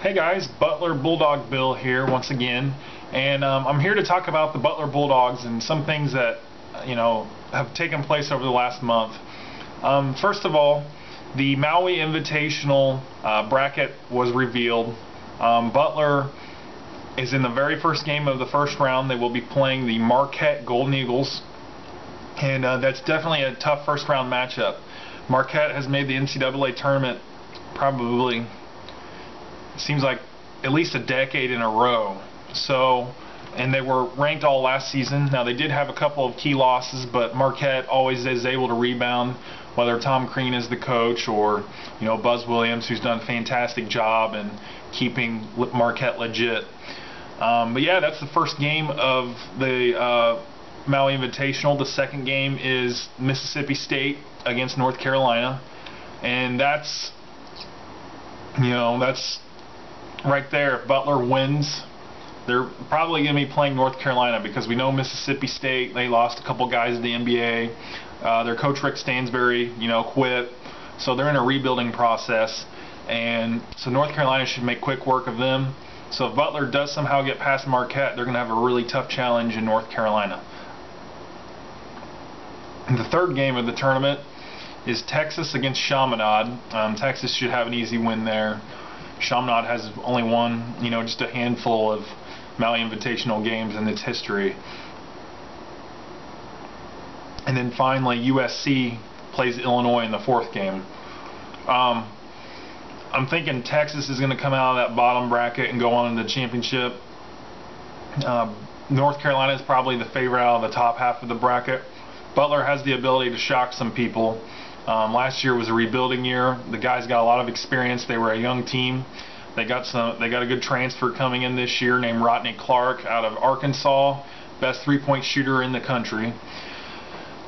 Hey guys, Butler Bulldog Bill here once again, and I'm here to talk about the Butler Bulldogs and some things that have taken place over the last month. First of all, the Maui Invitational bracket was revealed. Butler is in the very first game of the first round. They will be playing the Marquette Golden Eagles, and that's definitely a tough first round matchup. Marquette has made the NCAA tournament probably, seems like, at least a decade in a row. And they were ranked all last season. Now they did have a couple of key losses, but Marquette always is able to rebound, whether Tom Crean is the coach or Buzz Williams, who's done a fantastic job in keeping Marquette legit. But yeah, that's the first game of the Maui Invitational. The second game is Mississippi State against North Carolina, and that's right there. If Butler wins, they're probably going to be playing North Carolina, because we know Mississippi State, they lost a couple guys in the NBA. Their coach Rick Stansbury, quit, so they're in a rebuilding process, and so North Carolina should make quick work of them. So if Butler does somehow get past Marquette, they're going to have a really tough challenge in North Carolina. And the third game of the tournament is Texas against Chaminade. Texas should have an easy win there. Chaminade has only won, just a handful of Maui Invitational games in its history. And then finally, USC plays Illinois in the fourth game. I'm thinking Texas is going to come out of that bottom bracket and go on into the championship. North Carolina is probably the favorite out of the top half of the bracket. Butler has the ability to shock some people. Last year was a rebuilding year. The guys got a lot of experience. They were a young team. They got a good transfer coming in this year named Rodney Clark out of Arkansas, best three-point shooter in the country.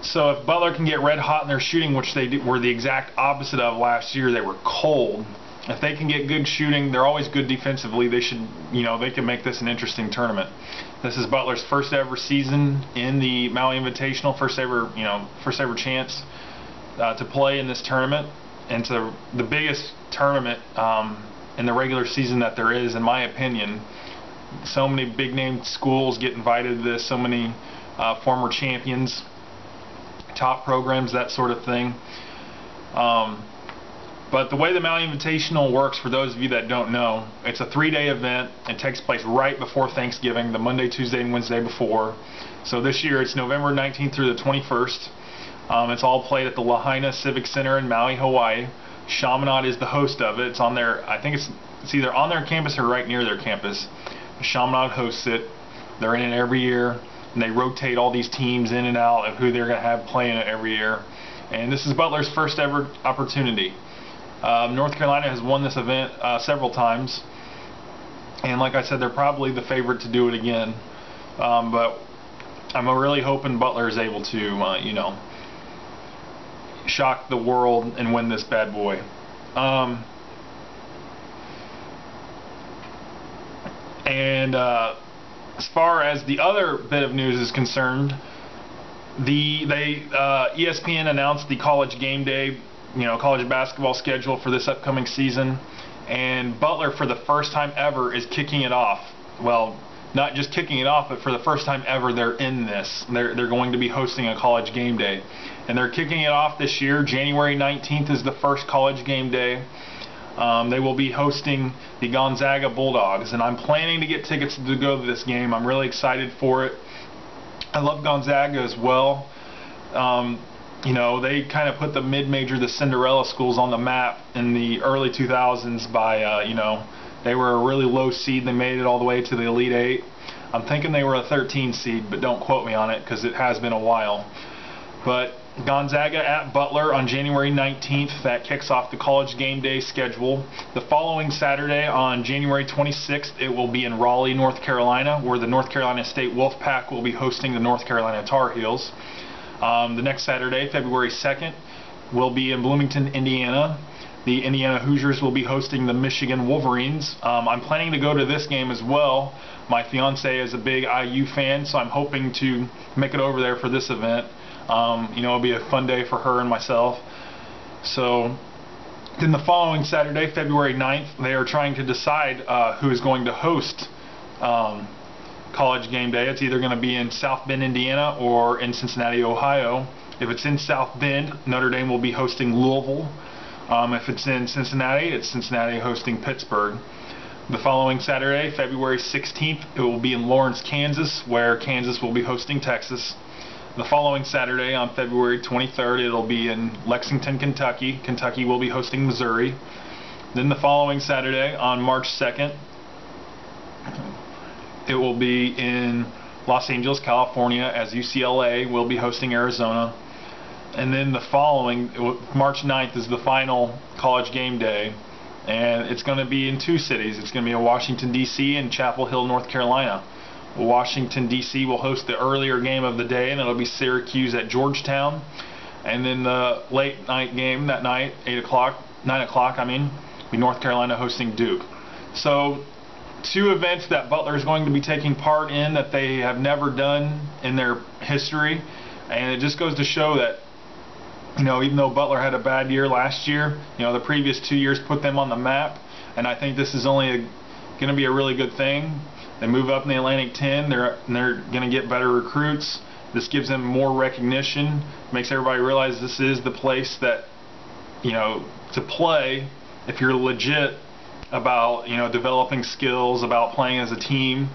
So if Butler can get red hot in their shooting, which they were the exact opposite of last year, they were cold. If they can get good shooting, they're always good defensively. They should, they can make this an interesting tournament. This is Butler's first ever season in the Maui Invitational, first ever chance to play in this tournament, and to the biggest tournament in the regular season that there is, in my opinion. So many big name schools get invited to this, so many former champions, top programs, that sort of thing. But the way the Maui Invitational works, for those of you that don't know, it's a 3-day event. It takes place right before Thanksgiving, the Monday, Tuesday, and Wednesday before. So this year it's November 19th through the 21st. It's all played at the Lahaina Civic Center in Maui, Hawaii. Chaminade is the host of it. It's on their, I think it's either on their campus or right near their campus. Chaminade hosts it. They're in it every year, and they rotate all these teams in and out of who they're going to have playing it every year. And this is Butler's first ever opportunity. North Carolina has won this event several times, and like I said, they're probably the favorite to do it again. But I'm really hoping Butler is able to, shock the world and win this bad boy. As far as the other bit of news is concerned, ESPN announced the College Gameday, college basketball schedule for this upcoming season, and Butler, for the first time ever, is kicking it off. Well, not just kicking it off, but for the first time ever, they're in this. They're going to be hosting a College Gameday, and they're kicking it off this year. January 19th is the first College Gameday. They will be hosting the Gonzaga Bulldogs, and I'm planning to get tickets to go to this game. I'm really excited for it. I love Gonzaga as well. They kind of put the mid-major, the Cinderella schools, on the map in the early 2000s by, they were a really low seed. They made it all the way to the Elite Eight. I'm thinking they were a 13 seed, but don't quote me on it, because it has been a while. But Gonzaga at Butler on January 19th, that kicks off the College Gameday schedule. The following Saturday, on January 26th, it will be in Raleigh, North Carolina, where the North Carolina State Wolfpack will be hosting the North Carolina Tar Heels. The next Saturday, February 2nd, will be in Bloomington, Indiana. The Indiana Hoosiers will be hosting the Michigan Wolverines. I'm planning to go to this game as well. My fiance is a big IU fan, so I'm hoping to make it over there for this event. It'll be a fun day for her and myself. So Then the following Saturday, February 9th, they are trying to decide who is going to host College Gameday. It's either going to be in South Bend, Indiana, or in Cincinnati, Ohio. If it's in South Bend, Notre Dame will be hosting Louisville. If it's in Cincinnati, it's Cincinnati hosting Pittsburgh. The following Saturday, February 16th, it will be in Lawrence, Kansas, where Kansas will be hosting Texas. The following Saturday, on February 23rd, it will be in Lexington, Kentucky. Kentucky will be hosting Missouri. Then the following Saturday, on March 2nd, it will be in Los Angeles, California, as UCLA will be hosting Arizona. And then the following, March 9th, is the final College Game Day. And it's going to be in two cities. It's going to be in Washington, D.C. and Chapel Hill, North Carolina. Washington, D.C. will host the earlier game of the day, and it'll be Syracuse at Georgetown. And then the late night game that night, 9 o'clock, will be North Carolina hosting Duke. So, two events that Butler is going to be taking part in that they have never done in their history. And it just goes to show that, even though Butler had a bad year last year, the previous 2 years put them on the map, and I think this is only going to be a really good thing. They move up in the Atlantic 10, they're going to get better recruits. This gives them more recognition, makes everybody realize this is the place that, to play if you're legit about, developing skills, about playing as a team,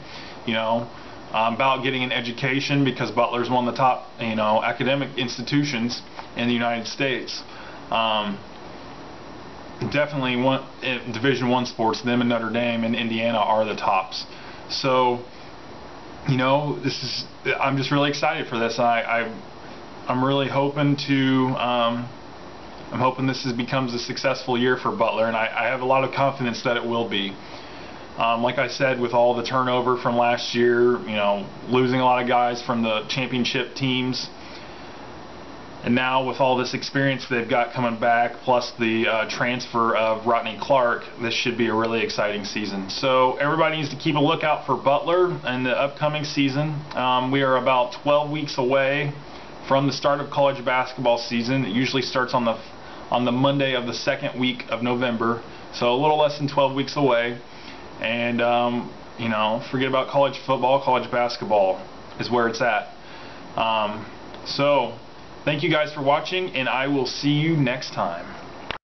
about getting an education, because Butler's one of the top, academic institutions in the United States. Definitely Division I sports, them and Notre Dame and Indiana are the tops. So, I'm just really excited for this. I'm really hoping to, I'm hoping this becomes a successful year for Butler, and I have a lot of confidence that it will be. Like I said, with all the turnover from last year, losing a lot of guys from the championship teams, and now with all this experience they've got coming back, plus the transfer of Rodney Clark, this should be a really exciting season. So everybody needs to keep a lookout for Butler in the upcoming season. We are about 12 weeks away from the start of college basketball season. It usually starts on the Monday of the second week of November, so a little less than 12 weeks away. And forget about college football. College basketball is where it's at. So thank you guys for watching, and I will see you next time.